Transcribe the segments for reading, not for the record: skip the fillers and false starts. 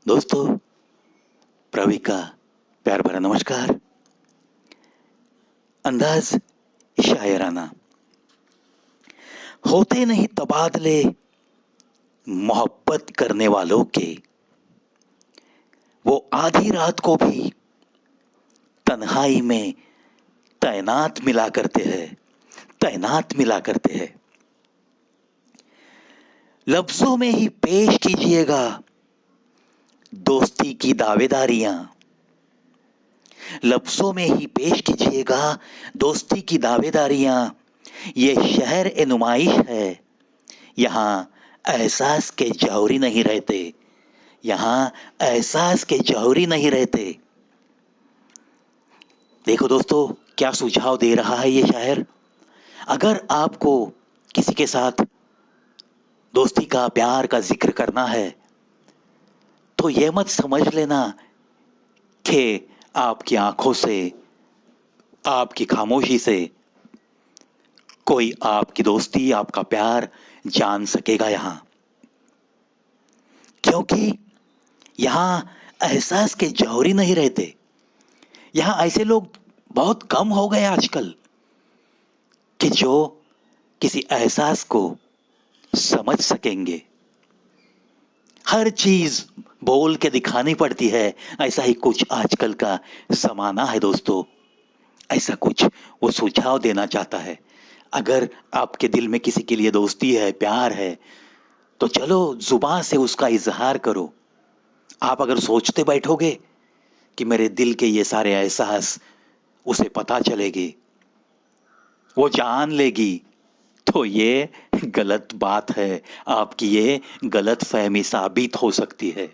दोस्तों, प्रवी का प्यार भरा नमस्कार। अंदाज शायराना। होते नहीं तबादले मोहब्बत करने वालों के, वो आधी रात को भी तन्हाई में तैनात मिला करते हैं, तैनात मिला करते हैं। लफ्जों में ही पेश कीजिएगा दोस्ती की दावेदारियां। लफ्जों में ही पेश कीजिएगा दोस्ती की दावेदारियां। ये शहर ए नुमाइश है, यहाँ एहसास के जौहरी नहीं रहते, यहाँ एहसास के जौहरी नहीं रहते। देखो दोस्तों, क्या सुझाव दे रहा है ये शायर। अगर आपको किसी के साथ दोस्ती का, प्यार का जिक्र करना है, तो यह मत समझ लेना कि आपकी आंखों से, आपकी खामोशी से कोई आपकी दोस्ती, आपका प्यार जान सकेगा यहां। क्योंकि यहां एहसास के जौहरी नहीं रहते। यहां ऐसे लोग बहुत कम हो गए आजकल कि जो किसी एहसास को समझ सकेंगे। हर चीज बोल के दिखानी पड़ती है, ऐसा ही कुछ आजकल का जमाना है दोस्तों। ऐसा कुछ वो सुझाव देना चाहता है। अगर आपके दिल में किसी के लिए दोस्ती है, प्यार है, तो चलो जुबान से उसका इजहार करो। आप अगर सोचते बैठोगे कि मेरे दिल के ये सारे एहसास उसे पता चलेगी, वो जान लेगी, तो ये गलत बात है। आपकी ये गलत फहमी साबित हो सकती है।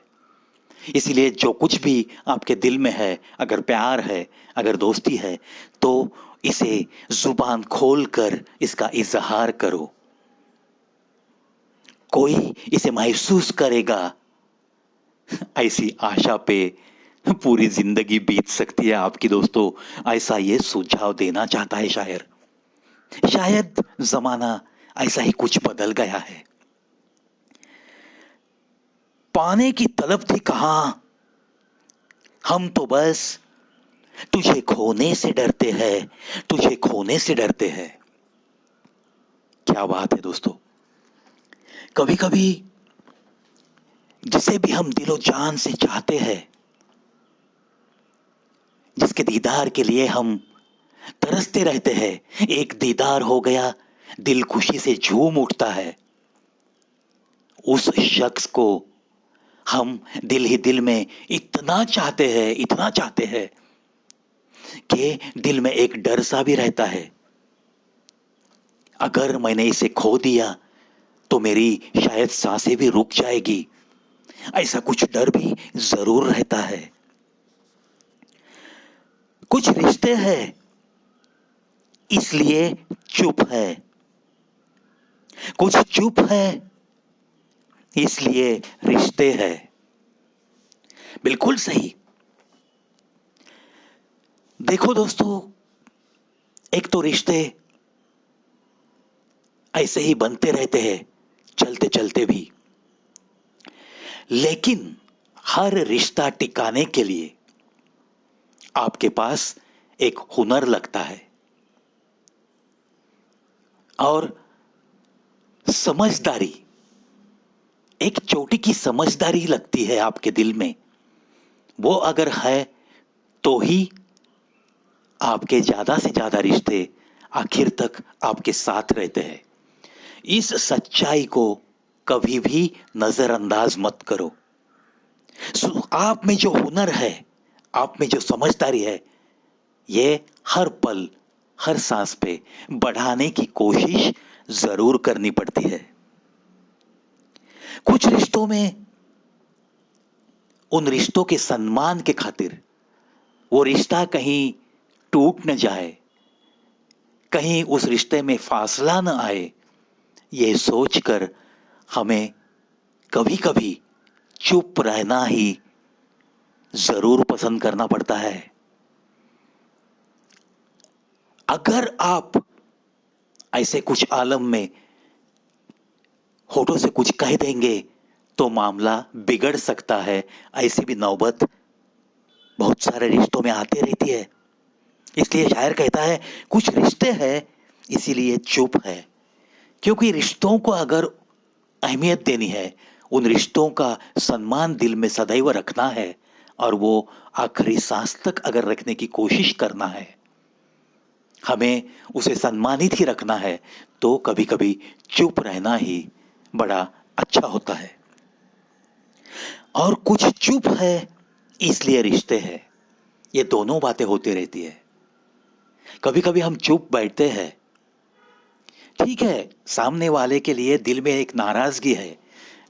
इसीलिए जो कुछ भी आपके दिल में है, अगर प्यार है, अगर दोस्ती है, तो इसे जुबान खोल कर इसका इजहार करो। कोई इसे महसूस करेगा, ऐसी आशा पे पूरी जिंदगी बीत सकती है आपकी दोस्तों। ऐसा ये सुझाव देना चाहता है शायर। शायद जमाना ऐसा ही कुछ बदल गया है। पाने की तलब थी कहां, हम तो बस तुझे खोने से डरते हैं, तुझे खोने से डरते हैं। क्या बात है दोस्तों। कभी कभी जिसे भी हम दिलो जान से चाहते हैं, जिसके दीदार के लिए हम तरसते रहते हैं, एक दीदार हो गया, दिल खुशी से झूम उठता है। उस शख्स को हम दिल ही दिल में इतना चाहते हैं, इतना चाहते हैं कि दिल में एक डर सा भी रहता है। अगर मैंने इसे खो दिया तो मेरी शायद सांसें भी रुक जाएगी। ऐसा कुछ डर भी जरूर रहता है। कुछ रिश्ते हैं इसलिए चुप है, कुछ चुप है इसलिए रिश्ते हैं। बिल्कुल सही। देखो दोस्तों, एक तो रिश्ते ऐसे ही बनते रहते हैं, चलते चलते भी। लेकिन हर रिश्ता टिकाने के लिए आपके पास एक हुनर लगता है और समझदारी, एक छोटी की समझदारी लगती है आपके दिल में। वो अगर है तो ही आपके ज्यादा से ज्यादा रिश्ते आखिर तक आपके साथ रहते हैं। इस सच्चाई को कभी भी नजरअंदाज मत करो। आप में जो हुनर है, आप में जो समझदारी है, ये हर पल, हर सांस पे बढ़ाने की कोशिश जरूर करनी पड़ती है। कुछ रिश्तों में, उन रिश्तों के सम्मान के खातिर, वो रिश्ता कहीं टूट न जाए, कहीं उस रिश्ते में फासला न आए, ये सोचकर हमें कभी कभी चुप रहना ही जरूर पसंद करना पड़ता है। अगर आप ऐसे कुछ आलम में होठों से कुछ कह देंगे, तो मामला बिगड़ सकता है। ऐसी भी नौबत बहुत सारे रिश्तों में आती रहती है। इसलिए शायर कहता है, कुछ रिश्ते हैं इसीलिए चुप है। क्योंकि रिश्तों को अगर अहमियत देनी है, उन रिश्तों का सम्मान दिल में सदैव रखना है और वो आखिरी सांस तक अगर रखने की कोशिश करना है, हमें उसे सम्मानित ही रखना है, तो कभी कभी चुप रहना ही बड़ा अच्छा होता है। और कुछ चुप है इसलिए रिश्ते हैं। ये दोनों बातें होती रहती है। कभी कभी हम चुप बैठते हैं, ठीक है, सामने वाले के लिए दिल में एक नाराजगी है,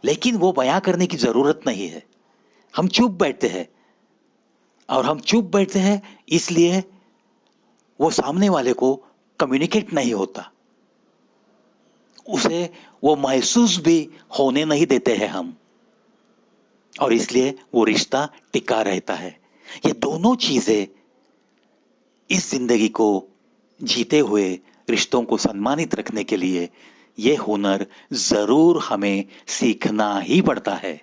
लेकिन वो बयां करने की जरूरत नहीं है। हम चुप बैठते हैं, और हम चुप बैठते हैं इसलिए वो सामने वाले को कम्युनिकेट नहीं होता, उसे वो महसूस भी होने नहीं देते हैं हम, और इसलिए वो रिश्ता टिका रहता है। ये दोनों चीजें इस जिंदगी को जीते हुए रिश्तों को सम्मानित रखने के लिए ये हुनर जरूर हमें सीखना ही पड़ता है।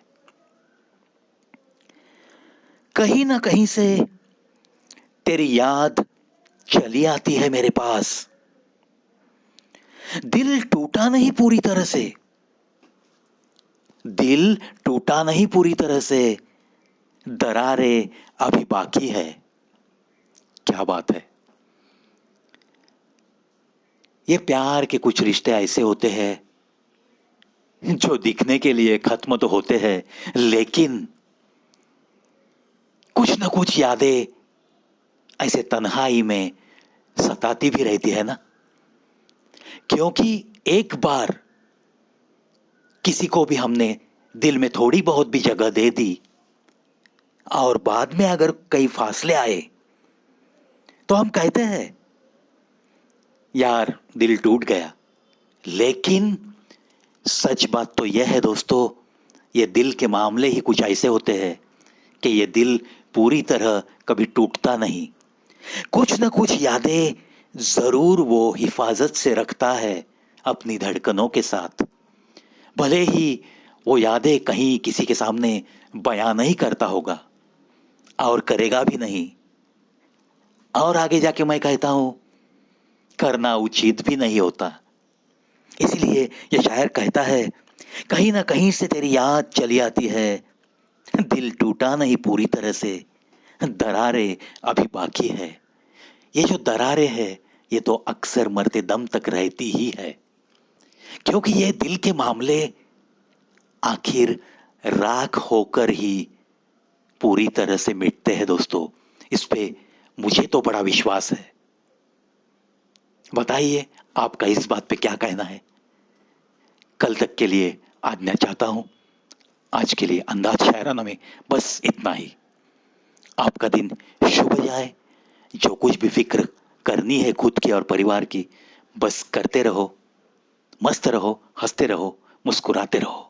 कहीं ना कहीं से तेरी याद चली आती है मेरे पास। दिल टूटा नहीं पूरी तरह से, दिल टूटा नहीं पूरी तरह से, दरारें अभी बाकी है। क्या बात है। ये प्यार के कुछ रिश्ते ऐसे होते हैं जो दिखने के लिए खत्म तो होते हैं, लेकिन कुछ ना कुछ यादें ऐसे तन्हाई में सताती भी रहती है ना। क्योंकि एक बार किसी को भी हमने दिल में थोड़ी बहुत भी जगह दे दी, और बाद में अगर कई फासले आए तो हम कहते हैं यार दिल टूट गया। लेकिन सच बात तो यह है दोस्तों, ये दिल के मामले ही कुछ ऐसे होते हैं कि ये दिल पूरी तरह कभी टूटता नहीं। कुछ ना कुछ यादें जरूर वो हिफाजत से रखता है अपनी धड़कनों के साथ। भले ही वो यादें कहीं किसी के सामने बयां नहीं करता होगा, और करेगा भी नहीं, और आगे जाके मैं कहता हूं करना उचित भी नहीं होता। इसलिए ये शायर कहता है, कहीं ना कहीं से तेरी याद चली आती है, दिल टूटा नहीं पूरी तरह से, दरारें अभी बाकी है। ये जो दरारें है, ये तो अक्सर मरते दम तक रहती ही है। क्योंकि ये दिल के मामले आखिर राख होकर ही पूरी तरह से मिटते हैं दोस्तों। इस पे मुझे तो बड़ा विश्वास है। बताइए आपका इस बात पे क्या कहना है। कल तक के लिए आज्ञा चाहता हूं। आज के लिए अंदाज शायराना में बस इतना ही। आपका दिन शुभ जाए। जो कुछ भी फिक्र करनी है खुद की और परिवार की, बस करते रहो, मस्त रहो, हंसते रहो, मुस्कुराते रहो।